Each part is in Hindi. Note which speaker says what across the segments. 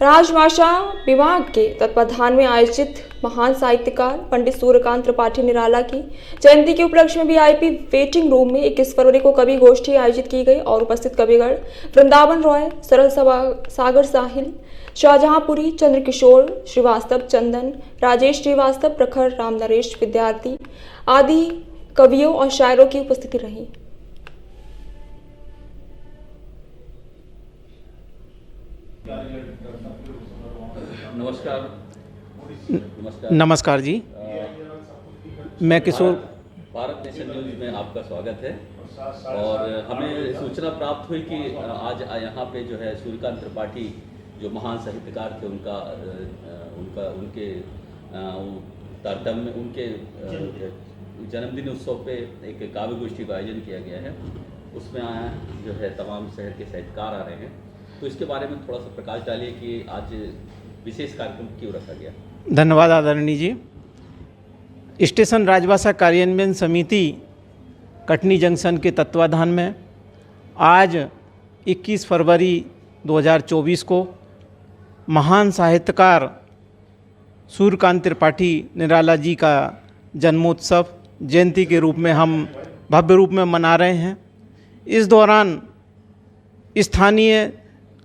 Speaker 1: राजभाषा विभाग के तत्वाधान में आयोजित महान साहित्यकार पंडित सूर्यकांत त्रिपाठी निराला की जयंती के उपलक्ष्य में वीआईपी वेटिंग रूम में 21 फरवरी को कवि गोष्ठी आयोजित की गई और उपस्थित कविगण वृंदावन रॉय, सरल सागर साहिल, शाहजहांपुरी, चंद्रकिशोर श्रीवास्तव, चंदन, राजेश श्रीवास्तव, प्रखर, राम नरेश विद्यार्थी आदि कवियों और शायरों की उपस्थिति रही।
Speaker 2: नमस्कार जी। मैं किशोर।
Speaker 3: भारत नेशन न्यूज़ में आपका स्वागत है। और हमें सूचना प्राप्त हुई कि आज यहाँ पे जो है सूर्यकांत त्रिपाठी जो महान साहित्यकार थे उनके तारतम्य में उनके जन्मदिन उत्सव पे एक काव्य गोष्ठी का आयोजन किया गया है। उसमें जो है तमाम शहर के साहित्यकार आ रहे हैं, तो इसके बारे में थोड़ा सा प्रकाश डालिए कि आज विशेष कार्यक्रम क्यों रखा गया।
Speaker 2: धन्यवाद आदरणीय जी। स्टेशन राजभाषा कार्यान्वयन समिति कटनी जंक्शन के तत्वाधान में आज 21 फरवरी 2024 को महान साहित्यकार सूर्यकांत त्रिपाठी निराला जी का जन्मोत्सव जयंती के रूप में हम भव्य रूप में मना रहे हैं। इस दौरान स्थानीय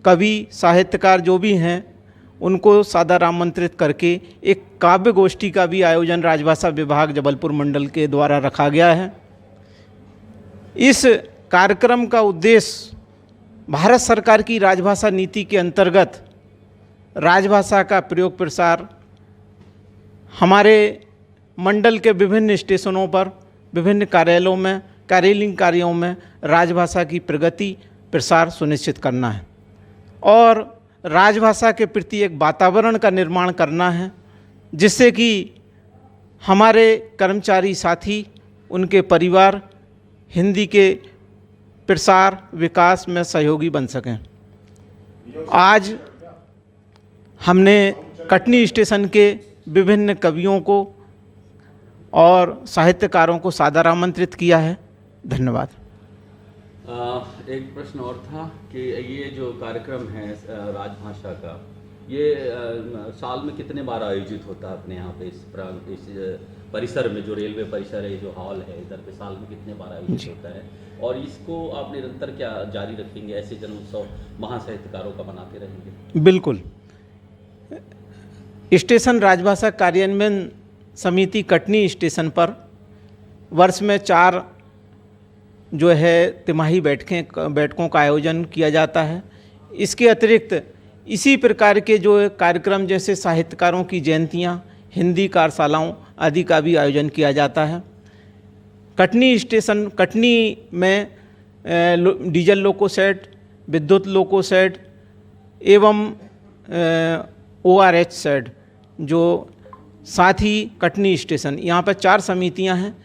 Speaker 2: कवि साहित्यकार जो भी हैं उनको सादर आमंत्रित करके एक काव्य गोष्ठी का भी आयोजन राजभाषा विभाग जबलपुर मंडल के द्वारा रखा गया है। इस कार्यक्रम का उद्देश्य भारत सरकार की राजभाषा नीति के अंतर्गत राजभाषा का प्रयोग प्रसार, हमारे मंडल के विभिन्न स्टेशनों पर, विभिन्न कार्यालयों में, कार्यालयीन कार्यों में राजभाषा की प्रगति प्रसार सुनिश्चित करना है और राजभाषा के प्रति एक वातावरण का निर्माण करना है जिससे कि हमारे कर्मचारी साथी, उनके परिवार हिंदी के प्रसार विकास में सहयोगी बन सकें। आज हमने कटनी स्टेशन के विभिन्न कवियों को और साहित्यकारों को सादर आमंत्रित किया है। धन्यवाद।
Speaker 3: एक प्रश्न और था कि ये जो कार्यक्रम है राजभाषा का, ये साल में कितने बार आयोजित होता है अपने यहाँ पे इस परिसर में, जो रेलवे परिसर है, जो हॉल है इधर पे, साल में कितने बार आयोजित होता है और इसको आप निरंतर क्या जारी रखेंगे, ऐसे जन्मोत्सव महान साहित्यकारों का मनाते रहेंगे?
Speaker 2: बिल्कुल। स्टेशन राजभाषा कार्यान्वयन समिति कटनी स्टेशन पर वर्ष में 4 जो है तिमाही बैठकों का आयोजन किया जाता है। इसके अतिरिक्त इसी प्रकार के जो कार्यक्रम जैसे साहित्यकारों की जयंतियाँ, हिंदी कार्यशालाओं आदि का भी आयोजन किया जाता है। कटनी स्टेशन कटनी में डीजल लोको सेट, विद्युत लोको सेट एवं ORH सेट, जो साथ ही कटनी स्टेशन, यहाँ पर 4 समितियाँ हैं।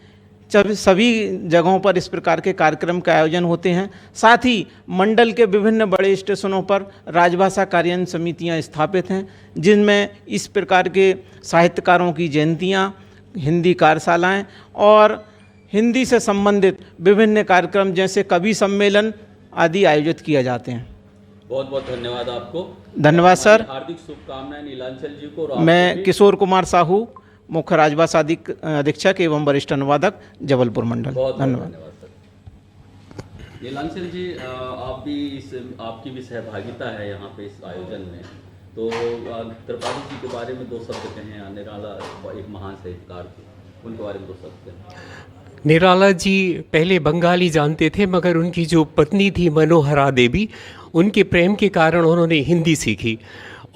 Speaker 2: सभी जगहों पर इस प्रकार के कार्यक्रम का आयोजन होते हैं। साथ ही मंडल के विभिन्न बड़े स्टेशनों पर राजभाषा कार्यान्वयन समितियां स्थापित हैं जिनमें इस प्रकार के साहित्यकारों की जयंतियां, हिंदी कार्यशालाएं और हिंदी से संबंधित विभिन्न कार्यक्रम जैसे कवि सम्मेलन आदि आयोजित किए जाते हैं।
Speaker 3: बहुत बहुत धन्यवाद आपको।
Speaker 2: धन्यवाद सर।
Speaker 3: हार्दिक शुभकामनाएं नीलांचल जी को।
Speaker 2: मैं किशोर कुमार साहू, मुख्य राजभाषा अधीक्षक एवं वरिष्ठ अनुवादक जबलपुर मंडल।
Speaker 3: धन्यवाद सर। नीलांचल जी, आप भी आपकी भी सहभागिता है यहाँ पे इस आयोजन में, तो त्रिपाठी जी के बारे में 2 शब्द कहें। निराला एक महान साहित्यकार थे, उनके बारे में 2 शब्द कहें।
Speaker 4: निराला जी पहले बंगाली जानते थे, मगर उनकी जो पत्नी थी मनोहरा देवी, उनके प्रेम के कारण उन्होंने हिंदी सीखी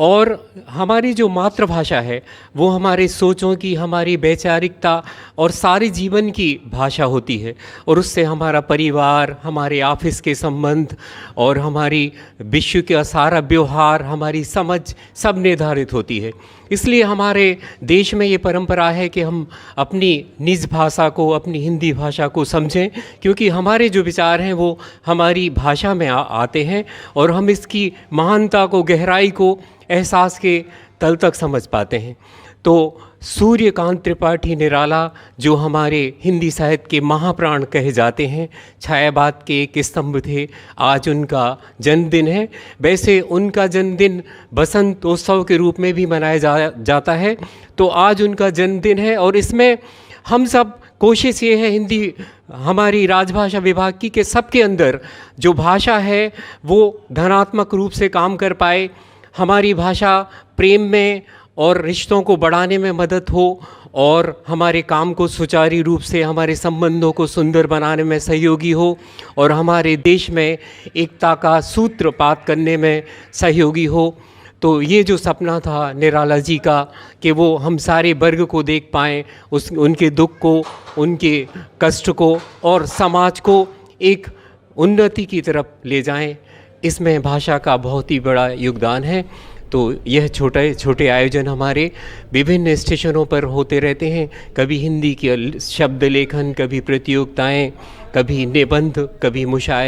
Speaker 4: और हमारी जो मातृभाषा है वो हमारे सोचों की, हमारी वैचारिकता और सारे जीवन की भाषा होती है और उससे हमारा परिवार, हमारे ऑफिस के संबंध और हमारी विश्व का सारा व्यवहार, हमारी समझ सब निर्धारित होती है। इसलिए हमारे देश में ये परंपरा है कि हम अपनी निज भाषा को, अपनी हिंदी भाषा को समझें, क्योंकि हमारे जो विचार हैं वो हमारी भाषा में आते हैं और हम इसकी महानता को, गहराई को एहसास के तल तक समझ पाते हैं। तो सूर्यकांत त्रिपाठी निराला जो हमारे हिंदी साहित्य के महाप्राण कहे जाते हैं, छायावाद के एक स्तंभ थे, आज उनका जन्मदिन है। वैसे उनका जन्मदिन बसंत उत्सव के रूप में भी मनाया जाता है, तो आज उनका जन्मदिन है और इसमें हम सब कोशिश ये है हिंदी हमारी राजभाषा विभाग की कि सबके अंदर जो भाषा है वो धनात्मक रूप से काम कर पाए, हमारी भाषा प्रेम में और रिश्तों को बढ़ाने में मदद हो और हमारे काम को सुचारू रूप से, हमारे संबंधों को सुंदर बनाने में सहयोगी हो और हमारे देश में एकता का सूत्रपात करने में सहयोगी हो। तो ये जो सपना था निराला जी का कि वो हम सारे वर्ग को देख पाएँ, उनके दुख को, उनके कष्ट को और समाज को एक उन्नति की तरफ ले जाएं, इसमें भाषा का बहुत ही बड़ा योगदान है। तो यह छोटे छोटे आयोजन हमारे विभिन्न स्टेशनों पर होते रहते हैं, कभी हिंदी के शब्द लेखन, कभी प्रतियोगिताएं, कभी निबंध, कभी मुशायरे।